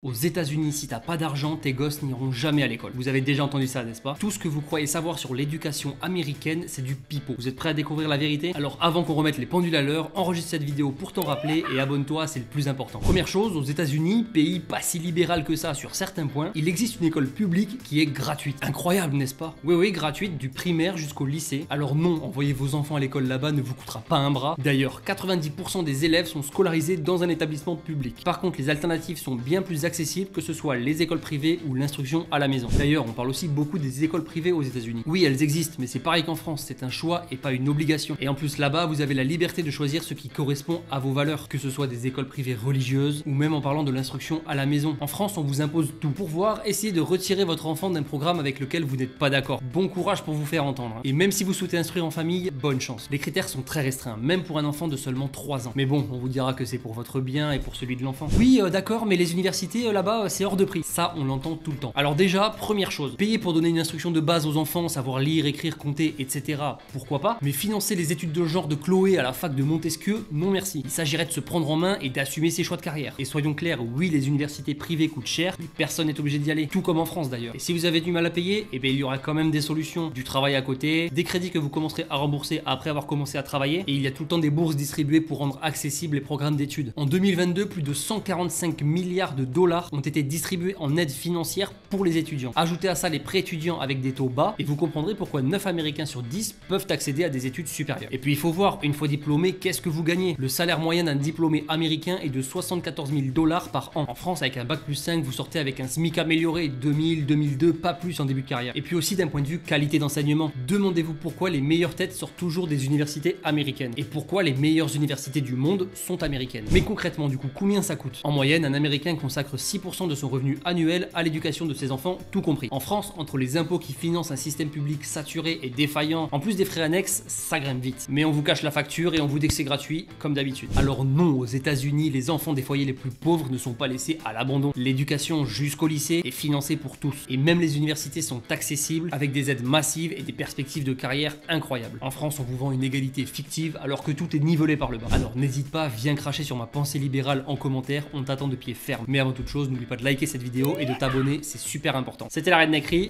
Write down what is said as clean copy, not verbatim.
Aux États-Unis, si t'as pas d'argent, tes gosses n'iront jamais à l'école. Vous avez déjà entendu ça, n'est-ce pas? Tout ce que vous croyez savoir sur l'éducation américaine, c'est du pipeau. Vous êtes prêts à découvrir la vérité? Alors avant qu'on remette les pendules à l'heure, enregistre cette vidéo pour t'en rappeler et abonne-toi, c'est le plus important. Première chose, aux États-Unis, pays pas si libéral que ça sur certains points, il existe une école publique qui est gratuite. Incroyable, n'est-ce pas? Oui, gratuite, du primaire jusqu'au lycée. Alors non, envoyer vos enfants à l'école là-bas ne vous coûtera pas un bras. D'ailleurs, 90% des élèves sont scolarisés dans un établissement public. Par contre, les alternatives sont bien plus accessibles, que ce soit les écoles privées ou l'instruction à la maison. D'ailleurs, on parle aussi beaucoup des écoles privées aux États-Unis. Oui, elles existent, mais c'est pareil qu'en France, c'est un choix et pas une obligation. Et en plus, là-bas, vous avez la liberté de choisir ce qui correspond à vos valeurs, que ce soit des écoles privées religieuses ou même en parlant de l'instruction à la maison. En France, on vous impose tout. Pour voir, essayez de retirer votre enfant d'un programme avec lequel vous n'êtes pas d'accord. Bon courage pour vous faire entendre. Et même si vous souhaitez instruire en famille, bonne chance. Les critères sont très restreints, même pour un enfant de seulement 3 ans. Mais bon, on vous dira que c'est pour votre bien et pour celui de l'enfant. Oui, d'accord, mais les universités là-bas, c'est hors de prix. Ça, on l'entend tout le temps. Alors déjà, première chose, payer pour donner une instruction de base aux enfants, savoir lire, écrire, compter, etc. Pourquoi pas? Mais financer les études de genre de Chloé à la fac de Montesquieu, non merci. Il s'agirait de se prendre en main et d'assumer ses choix de carrière. Et soyons clairs, oui, les universités privées coûtent cher, mais personne n'est obligé d'y aller, tout comme en France d'ailleurs. Et si vous avez du mal à payer, eh bien il y aura quand même des solutions. Du travail à côté, des crédits que vous commencerez à rembourser après avoir commencé à travailler, et il y a tout le temps des bourses distribuées pour rendre accessibles les programmes d'études. En 2022, plus de 145 milliards de dollars ont été distribués en aide financière pour les étudiants. Ajoutez à ça les prêts étudiants avec des taux bas et vous comprendrez pourquoi 9 Américains sur 10 peuvent accéder à des études supérieures. Et puis il faut voir, une fois diplômé, qu'est-ce que vous gagnez? Le salaire moyen d'un diplômé américain est de 74 000 dollars par an. En France, avec un bac plus 5, vous sortez avec un SMIC amélioré, 2000, 2002, pas plus en début de carrière. Et puis aussi d'un point de vue qualité d'enseignement, demandez-vous pourquoi les meilleures têtes sortent toujours des universités américaines et pourquoi les meilleures universités du monde sont américaines. Mais concrètement, du coup, combien ça coûte? En moyenne, un Américain consacre 6% de son revenu annuel à l'éducation de ses enfants, tout compris. En France, entre les impôts qui financent un système public saturé et défaillant, en plus des frais annexes, ça grimpe vite. Mais on vous cache la facture et on vous dit que c'est gratuit, comme d'habitude. Alors non, aux États-Unis, les enfants des foyers les plus pauvres ne sont pas laissés à l'abandon. L'éducation jusqu'au lycée est financée pour tous. Et même les universités sont accessibles avec des aides massives et des perspectives de carrière incroyables. En France, on vous vend une égalité fictive alors que tout est nivelé par le bas. Alors n'hésite pas, viens cracher sur ma pensée libérale en commentaire, on t'attend de pied ferme. Mais avant toute chose, n'oublie pas de liker cette vidéo et de t'abonner, c'est super important. C'était la Reine Necri.